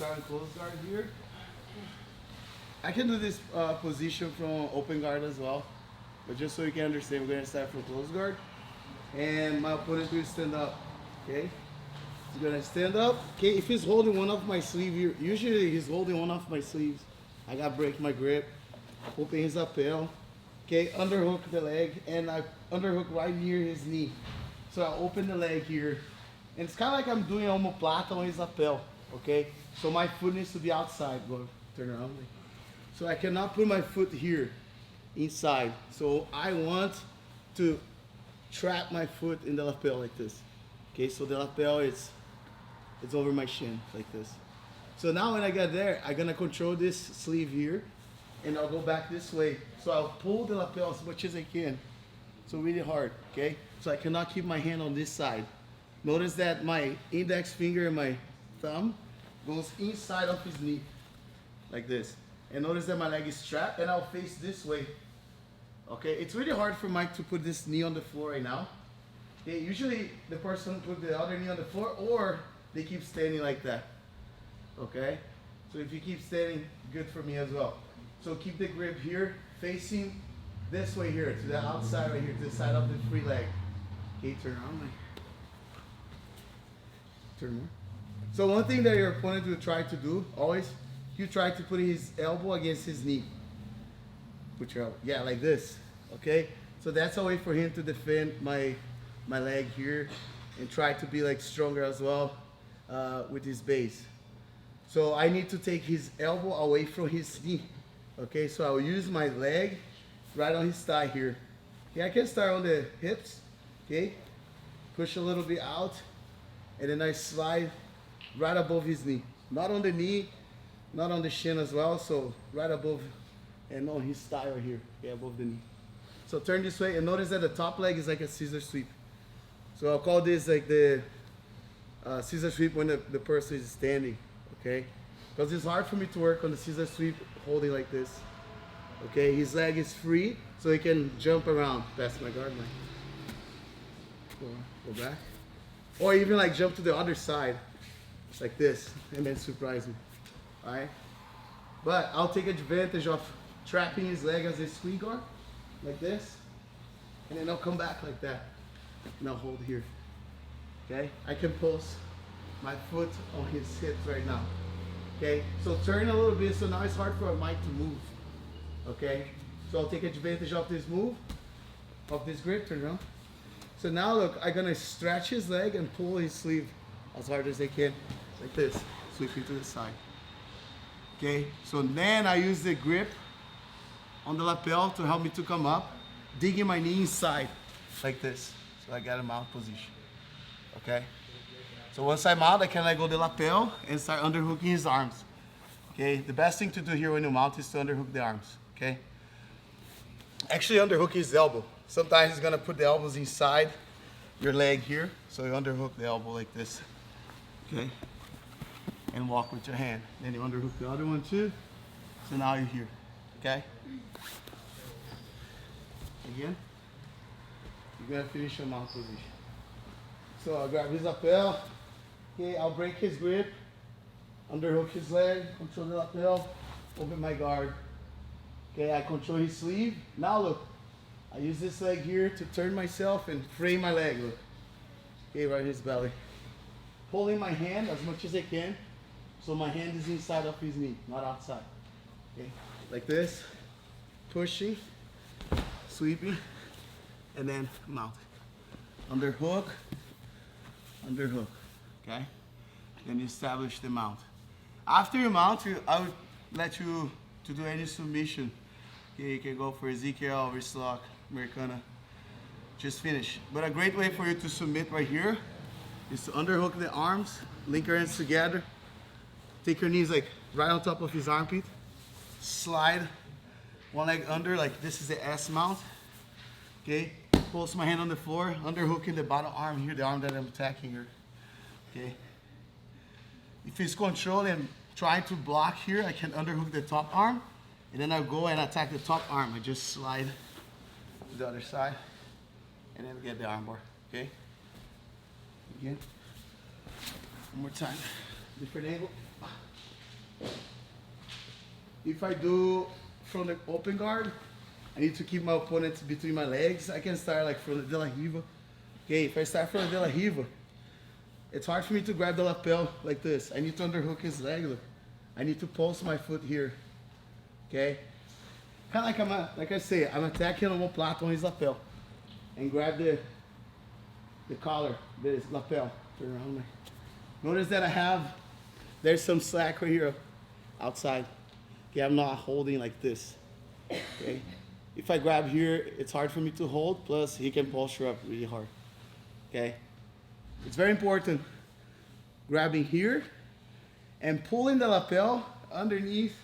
start on close guard here. I can do this position from open guard as well, but just so you can understand, we're gonna start from close guard, and my opponent will stand up. Okay, he's gonna stand up. Okay, if he's holding one of my sleeves here, usually he's holding one of my sleeves. I gotta break my grip, open his lapel. Okay, underhook the leg, and I underhook right near his knee. So I open the leg here, and it's kind of like I'm doing omoplata on his lapel. Okay, so my foot needs to be outside. Go turn around. So I cannot put my foot here inside. So I want to trap my foot in the lapel like this. Okay, so the lapel it's over my shin like this. So now when I get there, I'm gonna control this sleeve here, and I'll go back this way. So I'll pull the lapel as much as I can. So really hard, okay? So I cannot keep my hand on this side. Notice that my index finger and my thumb goes inside of his knee, like this. And notice that my leg is strapped, and I'll face this way. Okay, it's really hard for Mike to put this knee on the floor right now. Okay, usually the person put the other knee on the floor, or they keep standing like that. Okay, so if you keep standing, good for me as well. So keep the grip here, facing this way here, to the outside right here, to the side of the free leg. Okay, turn around, Mike. Turn more. So one thing that your opponent will try to do, always, you try to put his elbow against his knee. Put your elbow, yeah, like this, okay? So that's a way for him to defend my leg here, and try to be like stronger as well with his base. So I need to take his elbow away from his knee, okay? So I'll use my leg right on his thigh here. Okay, I can start on the hips, okay? Push a little bit out, and then I slide right above his knee. Not on the knee, not on the shin as well, so right above and on his thigh right here, okay, above the knee. So turn this way, and notice that the top leg is like a scissor sweep. So I'll call this like the scissor sweep when the person is standing, okay? Because it's hard for me to work on the scissor sweep holding like this. Okay, his leg is free, so he can jump around. That's my guard line. Go back. Or even like jump to the other side, like this, and then surprise me. All right? But I'll take advantage of trapping his leg as a squeeze guard, like this, and then I'll come back like that, and I'll hold here. Okay? I can post my foot on his hips right now. Okay? So turn a little bit, so now it's hard for Mike to move. Okay? So I'll take advantage of this move, of this grip, turn around. So now look, I'm gonna stretch his leg and pull his sleeve as hard as I can, like this, sweeping to the side. Okay, so then I use the grip on the lapel to help me to come up, digging my knee inside, like this. So I got a mount position, okay? So once I'm out, I can let go the lapel and start underhooking his arms. Okay, the best thing to do here when you mount is to underhook the arms, okay? Actually underhook his elbow. Sometimes he's gonna put the elbows inside your leg here, so you underhook the elbow like this, okay? And walk with your hand. Then you underhook the other one too. So now you're here, okay? Again, you're gonna finish your mount position. So I'll grab his lapel, okay, I'll break his grip, underhook his leg, control the lapel, open my guard. Okay, I control his sleeve. Now look, I use this leg here to turn myself and frame my leg, look. Okay, right in his belly. Pulling my hand as much as I can, so my hand is inside of his knee, not outside. Okay, like this, pushing, sweeping, and then mount. Underhook, underhook, okay? Then you establish the mount. After you mount, I would let you to do any submission. Okay, you can go for Ezekiel, wrist lock, Americana, just finish. But a great way for you to submit right here is to underhook the arms, link your hands together, take your knees like right on top of his armpit, slide one leg under, like this is the S mount, okay? Post my hand on the floor, underhooking the bottom arm here, the arm that I'm attacking here, okay? If he's controlling and trying to block here, I can underhook the top arm, and then I'll go and attack the top arm. I just slide to the other side, and then get the arm bar, okay? Again, one more time, different angle. If I do from the open guard, I need to keep my opponent between my legs. I can start like from the De La Riva. Okay, if I start from the De La Riva, it's hard for me to grab the lapel like this. I need to underhook his leg, look. I need to pulse my foot here, okay? Kind of like I say, I'm attacking omoplata on his lapel. And grab the collar, this lapel. Turn around. Notice that there's some slack right here outside. Okay, I'm not holding like this, okay? If I grab here, it's hard for me to hold, plus he can posture up really hard, okay? It's very important, grabbing here and pulling the lapel underneath,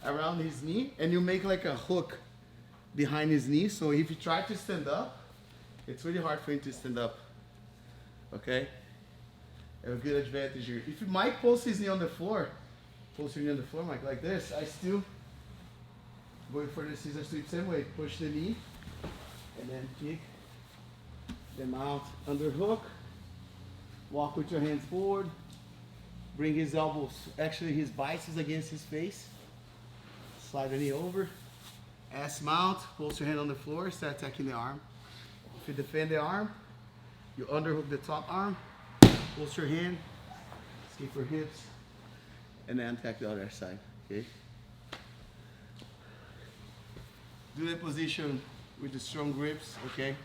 around his knee, and you make like a hook behind his knee, so if you try to stand up, it's really hard for him to stand up, okay? Have a good advantage here. If Mike posts his knee on the floor, Mike, like this, I still go for the scissor sweep same way. Push the knee, and then kick, then mount, underhook, walk with your hands forward, bring his elbows, actually his biceps against his face, slide the knee over, ass mount, post your hand on the floor, start attacking the arm. If you defend the arm, you underhook the top arm, post your hand, escape your hips, and then attack the other side, okay? Do the position with the strong grips, okay?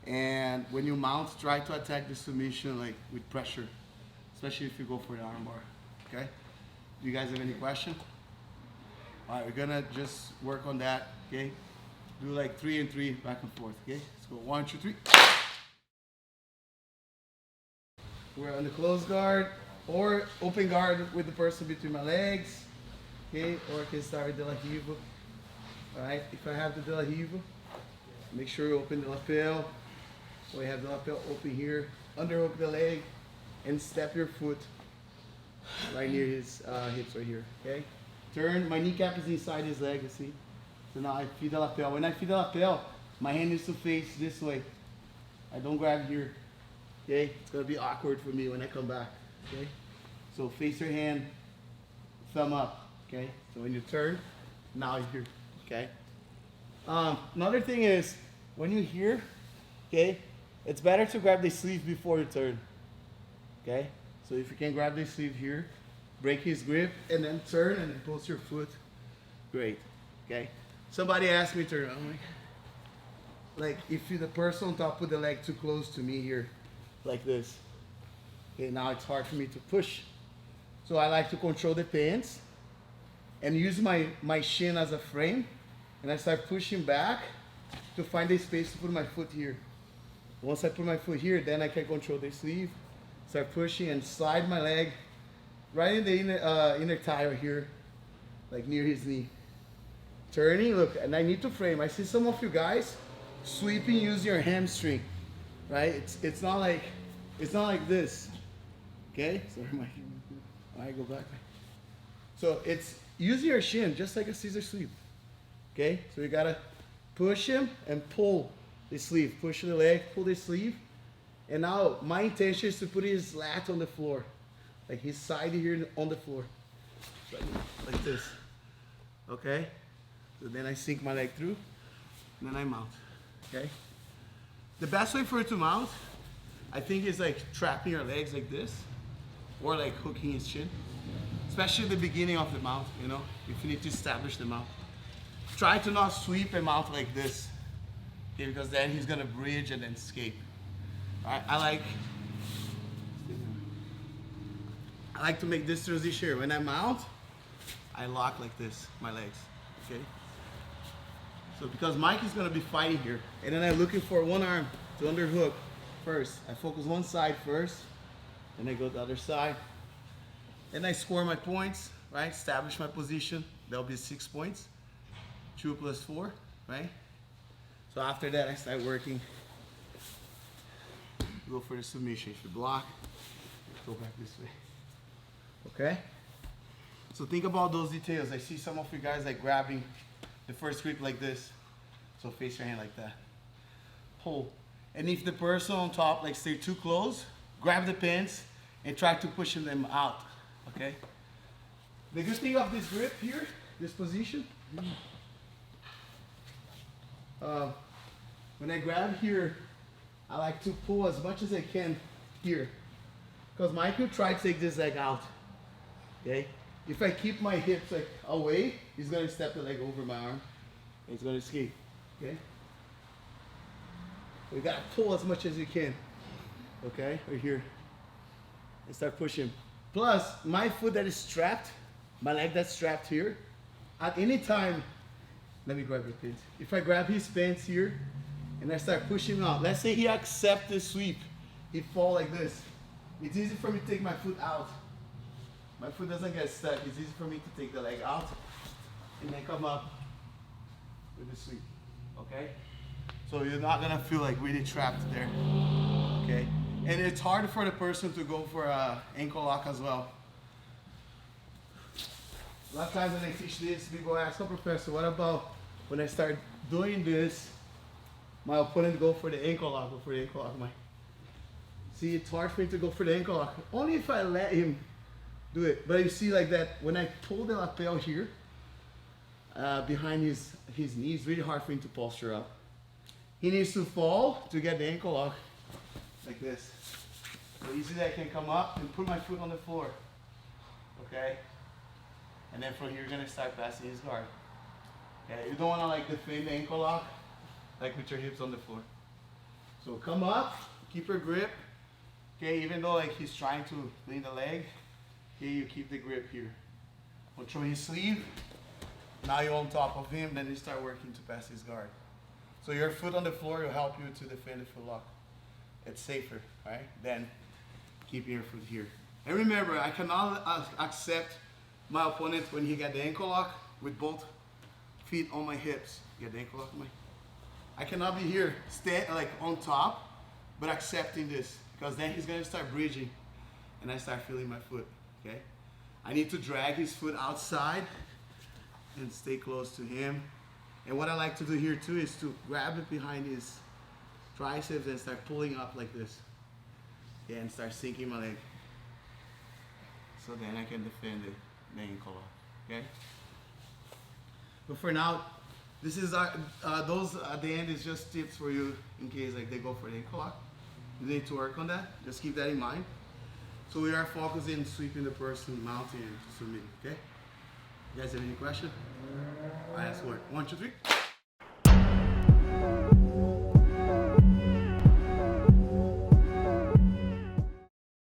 And when you mount, try to attack the submission like with pressure, especially if you go for the arm bar, okay? Do you guys have any question? All right, we're gonna just work on that, okay? Do like 3 and 3 back and forth, okay? Let's go 1, 2, 3. We're on the closed guard or open guard with the person between my legs, okay? Or I can start with De La Riva. All right, if I have the De La Riva, make sure you open the lapel. So we have the lapel open here, underhook the leg, and step your foot right near his hips right here, okay? Turn, my kneecap is inside his leg, you see? So now I feed the lapel. When I feed the lapel, my hand needs to face this way. I don't grab here, okay? It's gonna be awkward for me when I come back, okay? So face your hand, thumb up, okay? So when you turn, now you're here, okay? Another thing is, when you're here, okay, it's better to grab the sleeve before you turn, okay? So if you can grab the sleeve here, break his grip, and then turn and then post your foot, great, okay? Somebody asked me to turn, I'm like if the person on top put the leg too close to me here, like this, okay, now it's hard for me to push. So I like to control the pants and use my shin as a frame, and I start pushing back to find the space to put my foot here. Once I put my foot here, then I can control the sleeve, start pushing and slide my leg right in the inner thigh right here, like near his knee. Turning, look, and I need to frame. I see some of you guys sweeping using your hamstring, right? It's not like this, okay? Sorry, Mike. All right, go back. So it's using your shin just like a scissor sweep, okay? So you gotta push him and pull the sleeve. Push the leg, pull the sleeve, and now my intention is to put his lat on the floor, like his side here on the floor, like this, okay? So then I sink my leg through, and then I mount, okay? The best way for it to mount, I think, is like trapping your legs like this, or like hooking his chin, especially the beginning of the mount, you know, if you need to establish the mount. Try to not sweep and mount like this, okay, because then he's gonna bridge and then escape. All right, I like to make this transition here. When I mount, I lock like this, my legs, okay? So because Mike is gonna be fighting here, and then I'm looking for one arm to underhook first. I focus one side first, then I go to the other side. Then I score my points, right? Establish my position. That'll be 6 points. 2 plus 4, right? So after that, I start working. Go for the submission. If you block, go back this way. Okay? So think about those details. I see some of you guys like grabbing the first grip like this. So face your hand like that. Pull. And if the person on top like stay too close, grab the pants and try to push them out. Okay? The good thing of this grip here, this position, when I grab here, I like to pull as much as I can here. Because Mike will try to take this leg out. Okay? If I keep my hips like away, he's gonna step the leg over my arm. And he's gonna escape. Okay? So you gotta pull as much as you can. Okay? Right here. And start pushing. Plus, my foot that is strapped, my leg that's strapped here, at any time, let me grab your pins. If I grab his pants here and I start pushing him out, let's say he accepts the sweep, he fall like this. It's easy for me to take my foot out. My foot doesn't get stuck. It's easy for me to take the leg out and then come up with the sweep. Okay? So you're not gonna feel like really trapped there. Okay? And it's hard for the person to go for an ankle lock as well. A lot of times when I teach this, people ask, "Oh, Professor, what about when I start doing this, my opponent go for the ankle lock, go for the ankle lock?" See, it's hard for him to go for the ankle lock. Only if I let him do it. But you see like that, when I pull the lapel here, behind his knee, it's really hard for him to posture up. He needs to fall to get the ankle lock, like this. So easily I can come up and put my foot on the floor. Okay? And then from here, you're gonna start passing his guard. Okay? You don't wanna like defend the ankle lock, like with your hips on the floor. So come up, keep your grip. Okay, even though like he's trying to lean the leg, okay, you keep the grip here. Control his sleeve. Now you're on top of him, then you start working to pass his guard. So your foot on the floor will help you to defend the foot lock. It's safer, right? Than keeping your foot here. And remember, I cannot accept my opponent when he got the ankle lock with both feet on my hips. Get the ankle lock on my. I cannot be here, like on top, but accepting this, because then he's gonna start bridging, and I start feeling my foot. Okay? I need to drag his foot outside and stay close to him. And what I like to do here too is to grab it behind his triceps and start pulling up like this. Yeah, and start sinking my leg. So then I can defend the ankle lock. Okay? But for now, this is those at the end is just tips for you in case like they go for the ankle lock. You need to work on that. Just keep that in mind. So we are focusing sweeping the person, mounting and submitting. Okay? You guys have any question? I ask one. 1, 2, 3.